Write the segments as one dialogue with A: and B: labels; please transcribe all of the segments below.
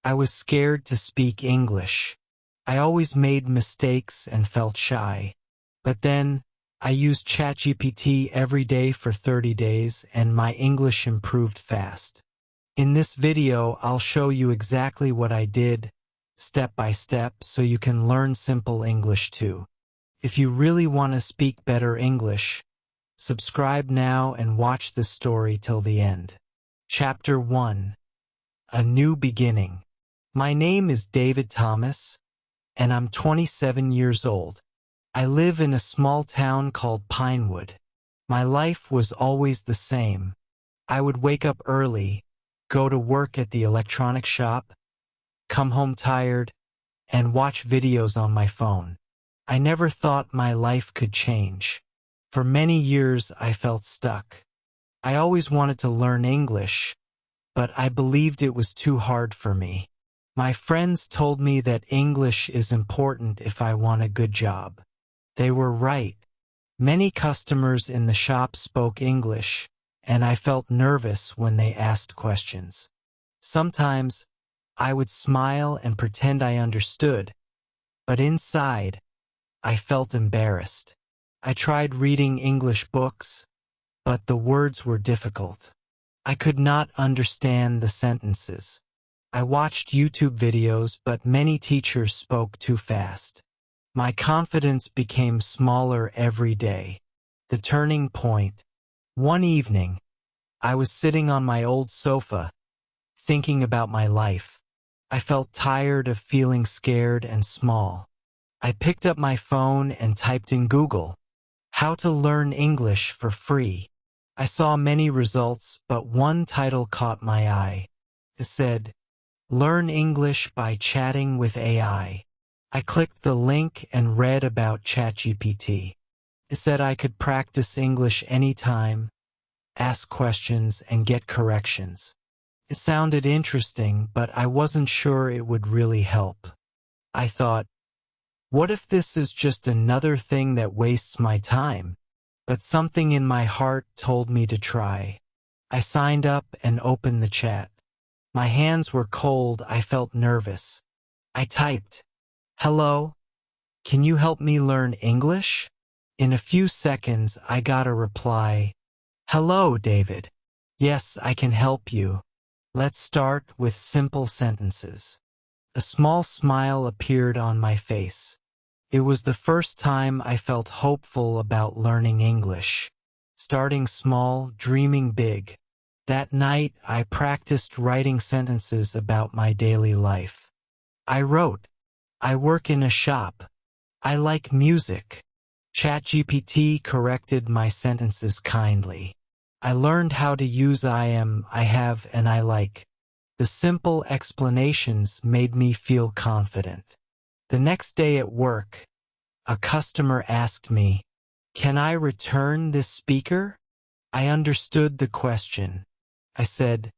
A: I was scared to speak English. I always made mistakes and felt shy. But then, I used ChatGPT every day for 30 days and my English improved fast. In this video, I'll show you exactly what I did, step by step, so you can learn simple English too. If you really want to speak better English, subscribe now and watch this story till the end. Chapter 1. A New Beginning. My name is David Thomas, and I'm 27 years old. I live in a small town called Pinewood. My life was always the same. I would wake up early, go to work at the electronics shop, come home tired, and watch videos on my phone. I never thought my life could change. For many years, I felt stuck. I always wanted to learn English, but I believed it was too hard for me. My friends told me that English is important if I want a good job. They were right. Many customers in the shop spoke English, and I felt nervous when they asked questions. Sometimes, I would smile and pretend I understood, but inside, I felt embarrassed. I tried reading English books, but the words were difficult. I could not understand the sentences. I watched YouTube videos, but many teachers spoke too fast. My confidence became smaller every day. The turning point. One evening, I was sitting on my old sofa, thinking about my life. I felt tired of feeling scared and small. I picked up my phone and typed in Google, "How to learn English for free." I saw many results, but one title caught my eye. It said, "Learn English by chatting with AI." I clicked the link and read about ChatGPT. It said I could practice English anytime, ask questions, and get corrections. It sounded interesting, but I wasn't sure it would really help. I thought, what if this is just another thing that wastes my time? But something in my heart told me to try. I signed up and opened the chat. My hands were cold. I felt nervous. I typed, "Hello, can you help me learn English?" In a few seconds, I got a reply, "Hello, David. Yes, I can help you. Let's start with simple sentences." A small smile appeared on my face. It was the first time I felt hopeful about learning English. Starting small, dreaming big. That night, I practiced writing sentences about my daily life. I wrote, "I work in a shop. I like music." ChatGPT corrected my sentences kindly. I learned how to use I am, I have, and I like. The simple explanations made me feel confident. The next day at work, a customer asked me, "Can I return this speaker?" I understood the question. I said,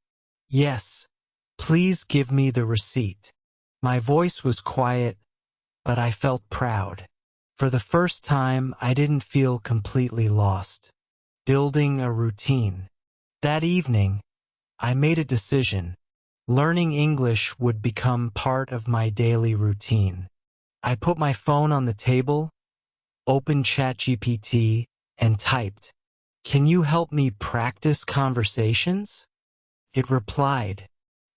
A: "Yes, please give me the receipt." My voice was quiet, but I felt proud. For the first time, I didn't feel completely lost. Building a routine. That evening, I made a decision. Learning English would become part of my daily routine. I put my phone on the table, opened ChatGPT, and typed, "Can you help me practice conversations?" It replied,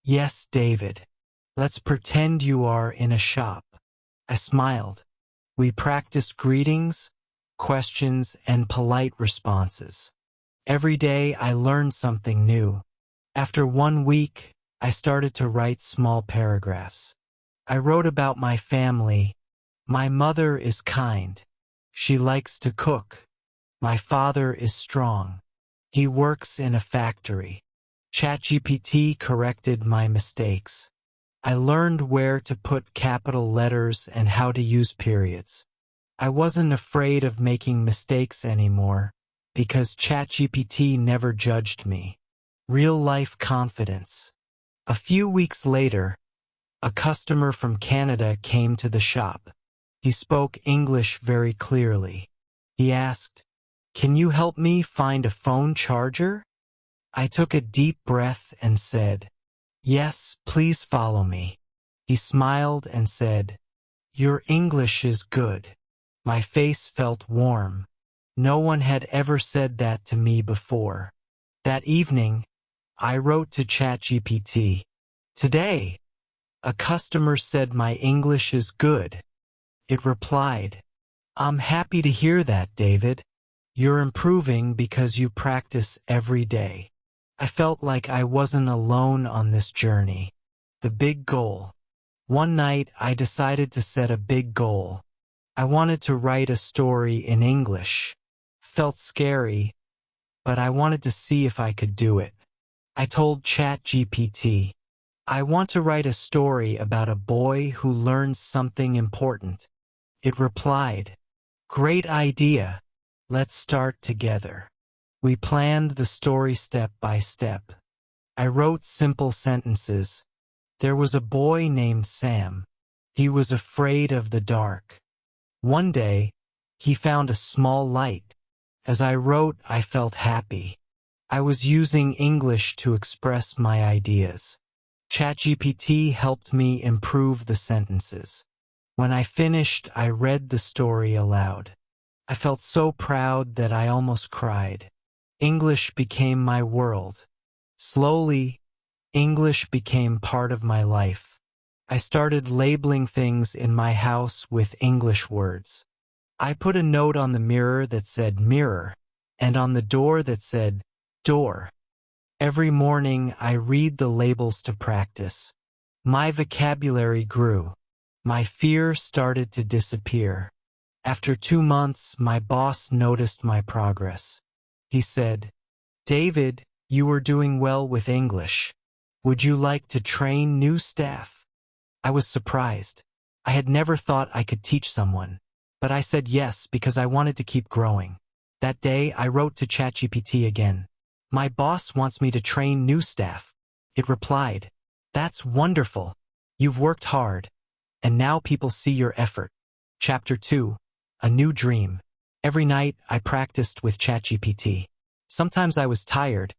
A: "Yes, David. Let's pretend you are in a shop." I smiled. We practiced greetings, questions, and polite responses. Every day I learned something new. After 1 week, I started to write small paragraphs. I wrote about my family. My mother is kind. She likes to cook. My father is strong. He works in a factory. ChatGPT corrected my mistakes. I learned where to put capital letters and how to use periods. I wasn't afraid of making mistakes anymore because ChatGPT never judged me. Real-life confidence. A few weeks later, a customer from Canada came to the shop. He spoke English very clearly. He asked, "Can you help me find a phone charger?" I took a deep breath and said, Yes, please follow me. He smiled and said, "Your English is good." My face felt warm. No one had ever said that to me before. That evening, I wrote to ChatGPT. "Today, a customer said my English is good." It replied, "I'm happy to hear that, David. You're improving because you practice every day." I felt like I wasn't alone on this journey. The big goal. One night, I decided to set a big goal. I wanted to write a story in English. Felt scary, but I wanted to see if I could do it. I told ChatGPT, "I want to write a story about a boy who learns something important." It replied, "Great idea. Let's start together." We planned the story step by step. I wrote simple sentences. There was a boy named Sam. He was afraid of the dark. One day, he found a small light. As I wrote, I felt happy. I was using English to express my ideas. ChatGPT helped me improve the sentences. When I finished, I read the story aloud. I felt so proud that I almost cried. English became my world. Slowly, English became part of my life. I started labeling things in my house with English words. I put a note on the mirror that said mirror, and on the door that said door. Every morning I read the labels to practice. My vocabulary grew. My fear started to disappear. After 2 months, my boss noticed my progress. He said, "David, you are doing well with English. Would you like to train new staff?" I was surprised. I had never thought I could teach someone. But I said yes because I wanted to keep growing. That day, I wrote to ChatGPT again. "My boss wants me to train new staff." It replied, "That's wonderful. You've worked hard. And now people see your effort." Chapter 2. A New Dream. Every night, I practiced with ChatGPT. Sometimes I was tired,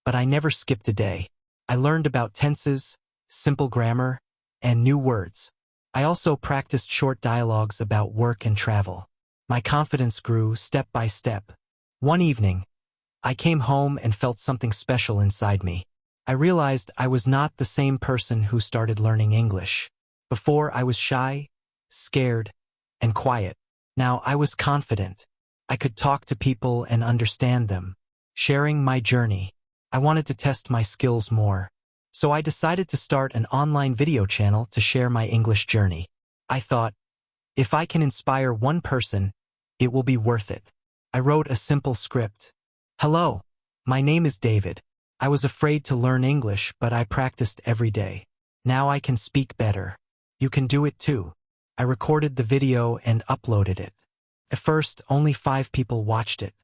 A: but I never skipped a day. I learned about tenses, simple grammar, and new words. I also practiced short dialogues about work and travel. My confidence grew step by step. One evening, I came home and felt something special inside me. I realized I was not the same person who started learning English. Before, I was shy, scared, and quiet. Now I was confident. I could talk to people and understand them. Sharing my journey. I wanted to test my skills more. So I decided to start an online video channel to share my English journey. I thought, if I can inspire one person, it will be worth it. I wrote a simple script. "Hello, my name is David. I was afraid to learn English, but I practiced every day. Now I can speak better. You can do it too." I recorded the video and uploaded it. At first, only 5 people watched it.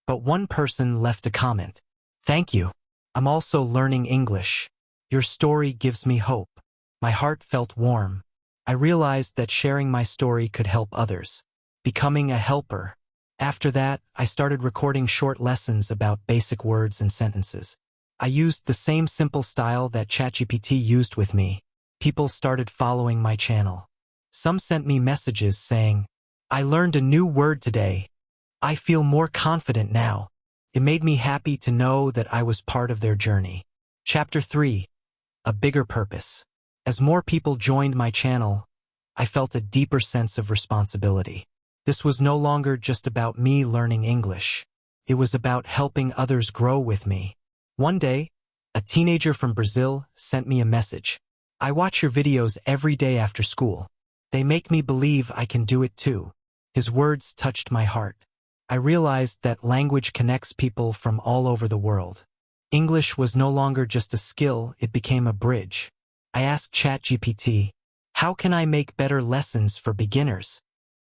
A: But one person left a comment. "Thank you. I'm also learning English. Your story gives me hope." My heart felt warm. I realized that sharing my story could help others. Becoming a helper. After that, I started recording short lessons about basic words and sentences. I used the same simple style that ChatGPT used with me. People started following my channel. Some sent me messages saying, "I learned a new word today. I feel more confident now." It made me happy to know that I was part of their journey. Chapter 3. A Bigger Purpose. As more people joined my channel, I felt a deeper sense of responsibility. This was no longer just about me learning English. It was about helping others grow with me. One day, a teenager from Brazil sent me a message. "I watch your videos every day after school. They make me believe I can do it too." His words touched my heart. I realized that language connects people from all over the world. English was no longer just a skill, it became a bridge. I asked ChatGPT, "How can I make better lessons for beginners?"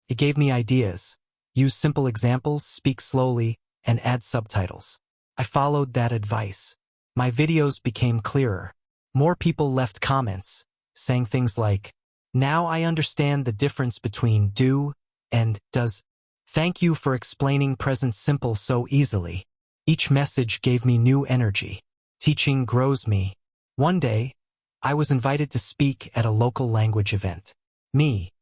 A: It gave me ideas. Use simple examples, speak slowly, and add subtitles. I followed that advice. My videos became clearer. More people left comments, saying things like, "Now I understand the difference between do and does. Thank you for explaining present simple so easily." Each message gave me new energy. Teaching grows me. One day, I was invited to speak at a local language event. Me,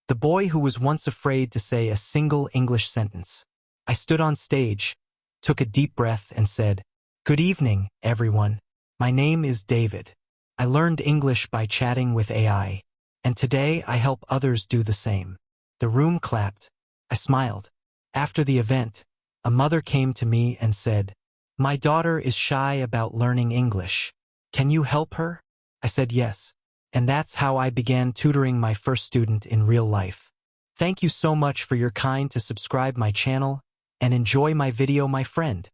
A: the boy who was once afraid to say a single English sentence. I stood on stage, took a deep breath and said, "Good evening, everyone. My name is David. I learned English by chatting with AI, and today I help others do the same." The room clapped. I smiled. After the event, a mother came to me and said, "My daughter is shy about learning English. Can you help her?" I said yes. And that's how I began tutoring my first student in real life. Thank you so much for your kind to subscribe my channel and enjoy my video, my friend.